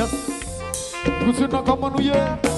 Yes. Continue comment nous y est.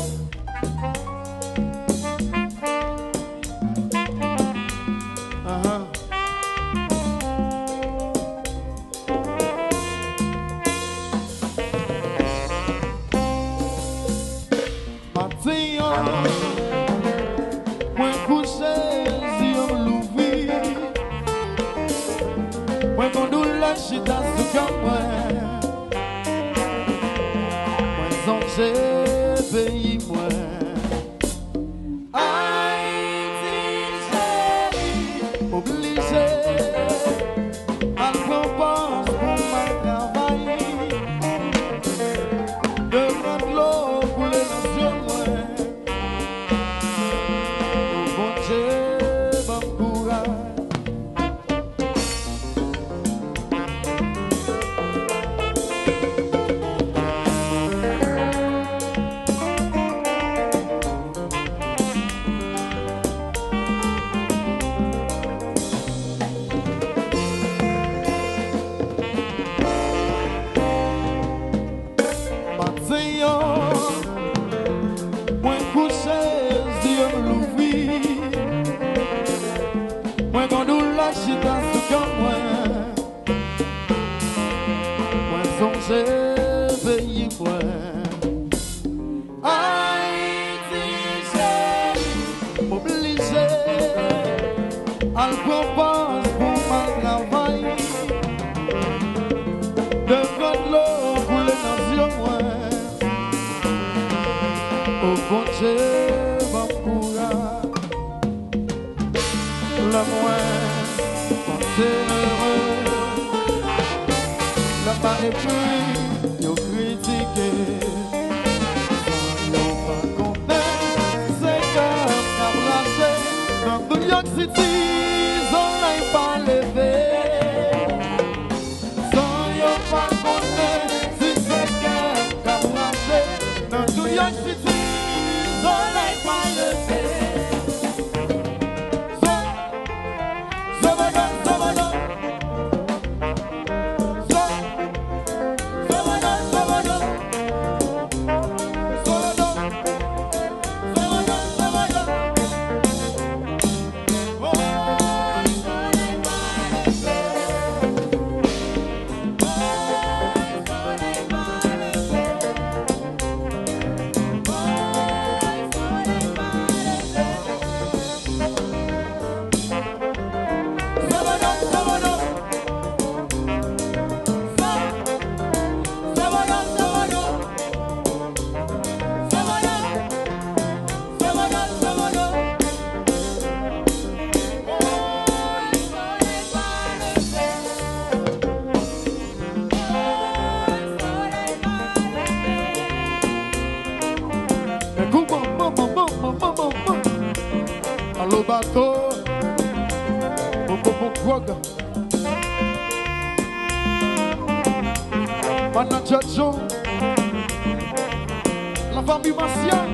La famille Martial.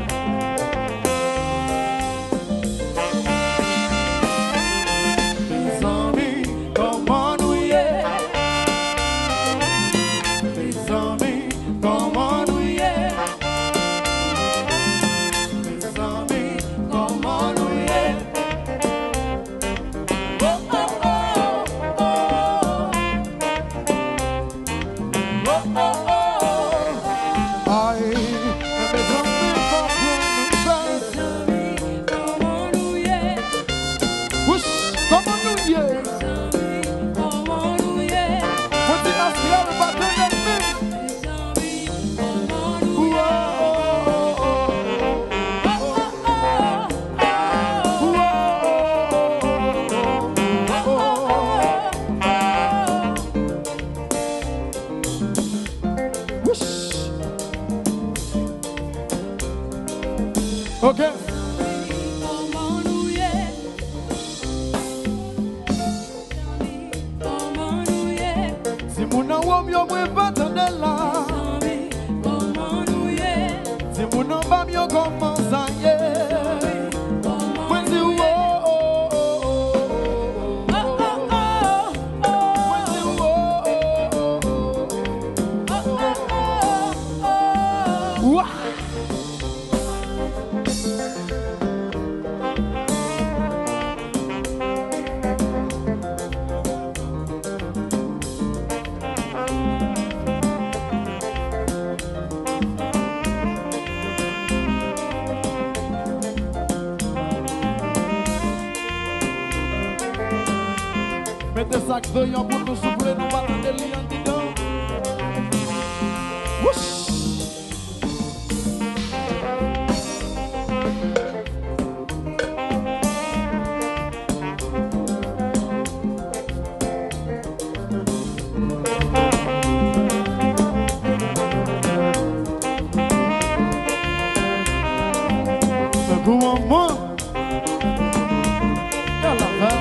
Mes amis, comment nous y est? Mes amis, comment nous y est? Mes amis, comment nous y est? Oh oh oh oh oh oh oh oh. Ok. Si mon awom yo mwen patande la, si mon ambam yo koman sanye, mwen si wo mwen si wo Ouah. Mettez ça de yon pour nous souffler, nous battons des liens dedans. Wouch! Un coup en main. Y'a la fin.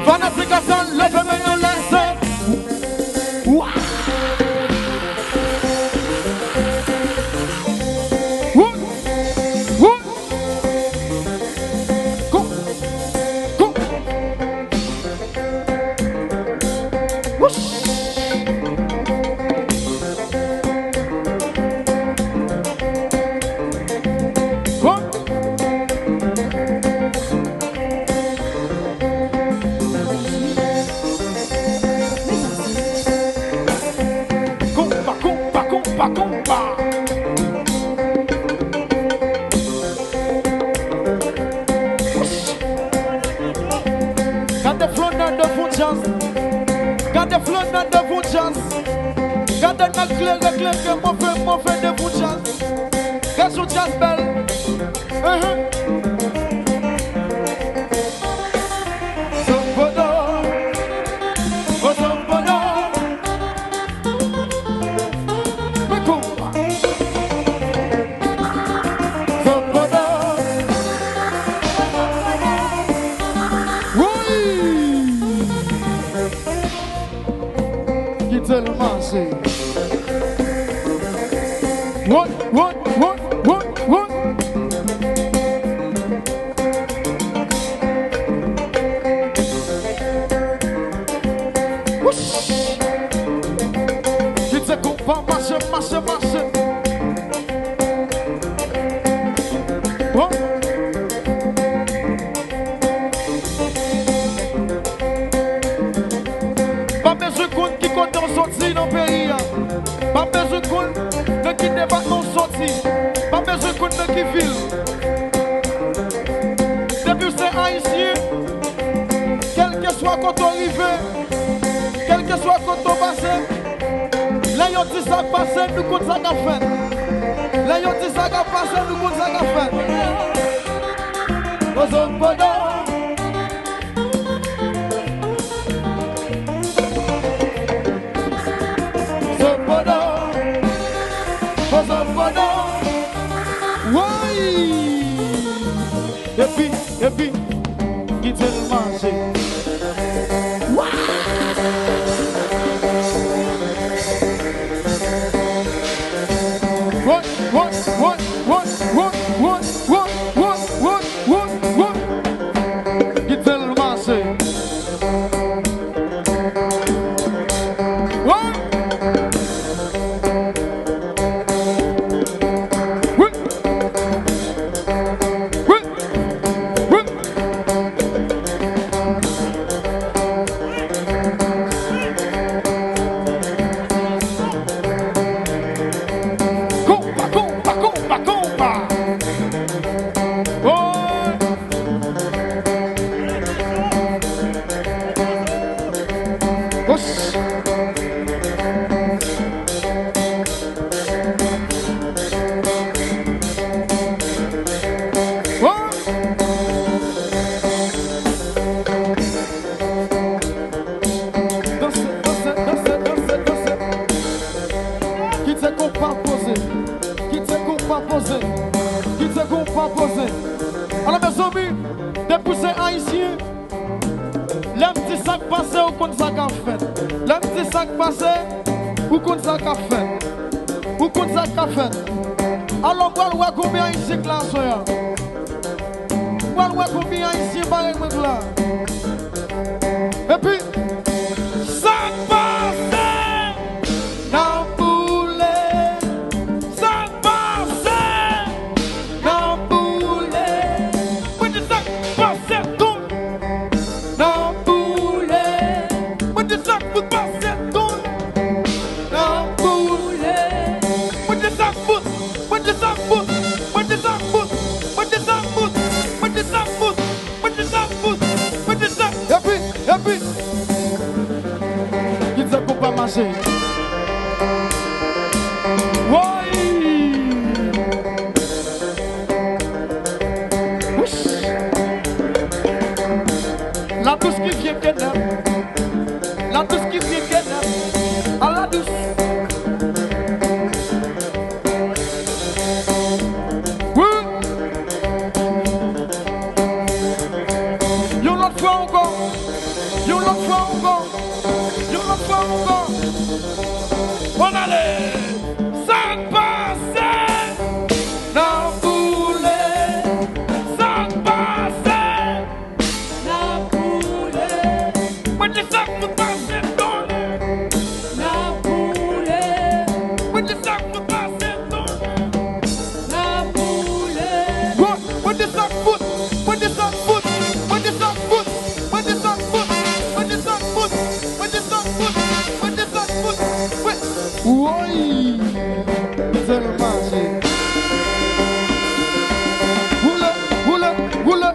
Fanatication, levez-moi un laissez. Ouah. Ouh. Ouh. Go. Go. Whoosh. Go. Compa. Gardez flonneur de vous chance. Gardez flonneur de vous chance. Gardez notre clair que mauvais de vous chance. Gardez votre chance belle. Tellement c'est what qui te comprend marche what pas besoin qu'on qui compte sorti dans le pays. Pas besoin qu'on ne qui débat non sorti. Pas besoin qu'on ne qui ville. Depuis c'est haïtien, quel que soit quand on arrive, quel que soit quand on passe, là yon dit ça passe, nous compte ça qu'a fait. Là yon dit ça qu'a passé, nous compte ça qu'a fait. Aux hommes et puis, qui te le manger. Qui te le manger. Alors mes amis, depuis c'est haïtien, l'homme petit sac passé ou qu'on ça qu'a fait. L'homme petit sac passé ou qu'on ça qu'a fait. Ou qu'on ça qu'a fait. Alors on va voir combien haïtien là soya. On va combien haïtien par exemple là. Et puis ça zombies. Qui disent qu'on pas marcher. La douce qui vient qu'elle la douce qui vient qu'elle à la douce. Oui. Y'en l'autre fois encore. Y'en l'autre fois encore. Y'en l'autre fois encore. On allait. Ça passe. Non. Oui, c'est le marché. Oula, oula, oula.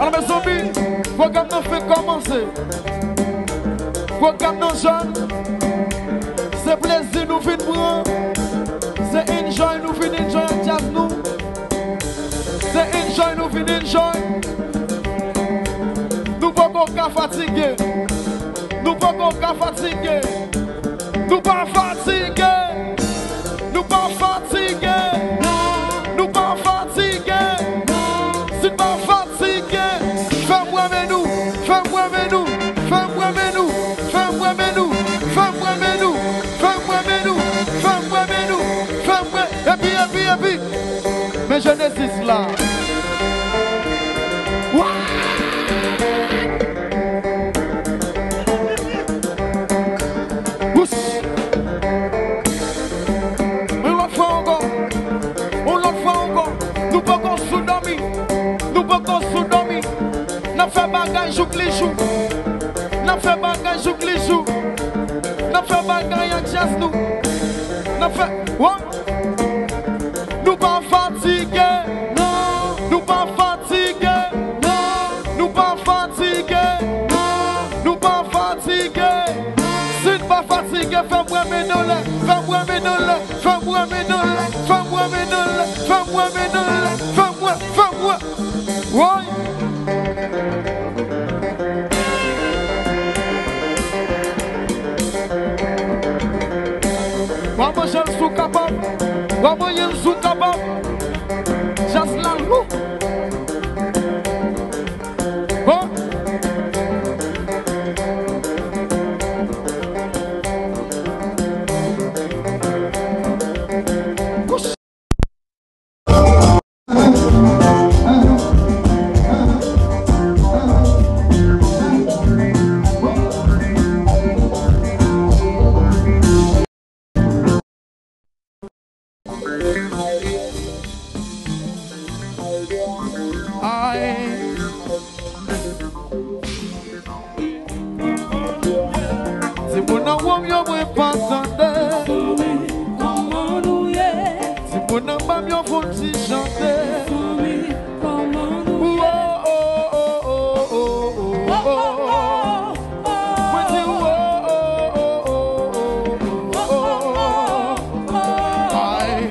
Alors mes zombies, programme nous fait commencer. Programme nous jeune. C'est plaisir nous fait prendre. C'est enjoy nous fin enjoy jazz nous. C'est enjoy nous fin enjoy. Nous pas qu'on fatigué. Nous pas qu'on fatigué. Nous pas fatigué. Nous pas fatigué. Nous pas fatigué. Si pas fatigué, fais-moi nous, fais-moi nous, fais-moi nous, fais-moi nous, fais-moi nous, fais-moi nous, fais-moi nous, fais-moi. Et puis, mais je n'existe là. Mais l'autre fois encore, nous pas qu'on sous-dormi, nous pas qu'on sous-dormi. N'a fait bagage jour les jours, n'a fait bagage jour les jours, n'a fait bagage en jazz nous, n'a fait. Nous pas fatigués, non. Nous pas fatigués, non. Nous pas fatigués, non. Nous pas fatigués. Si tu pas fatigué, fais-moi mes dollars, fais-moi mes dollars, fais-moi mes dollars, fais-moi mes dollars, fais-moi mes dollars, fais-moi. Oui. Vamos je le sous capable. Vamos je le sous capable. Just la loup. Bon. Si mon amour yo me pas entendre, comment nous y est? si mon amour yo faut si chanter, Comment nous y est? oh oh oh oh oh oh oh. Moi dis oh oh oh oh oh. Aïe,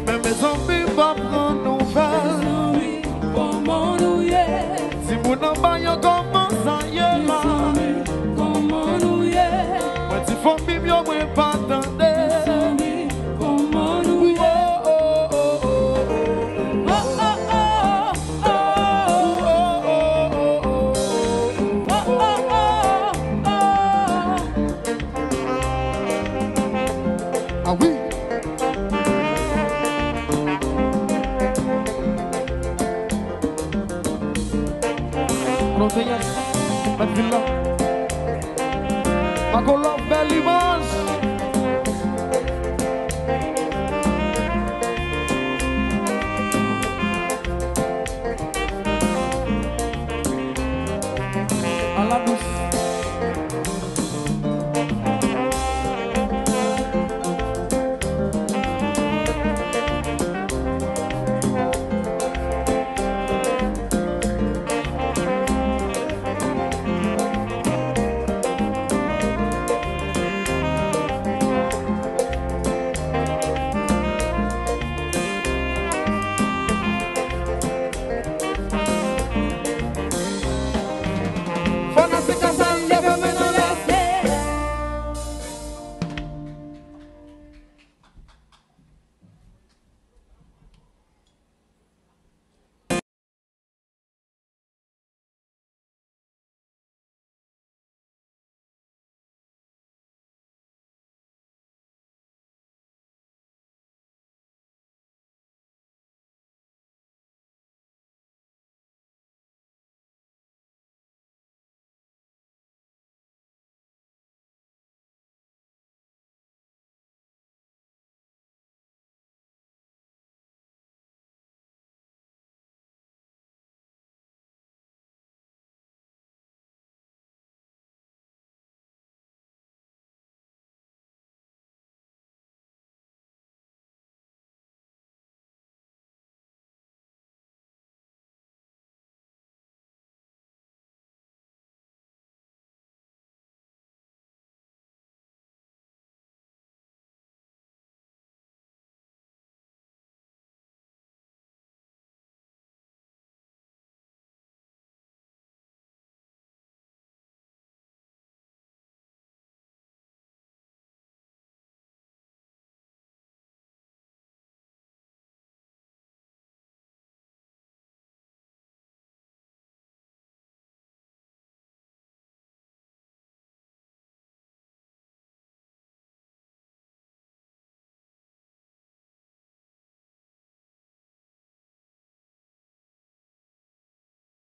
mais mes zombies pas prendre nouvelle. Comment nous y est? Si mon amour yo commence à y est là. Comment nous y est? Moi dis faut bim yo me pas entendre. Comment nous y est? Ah oui.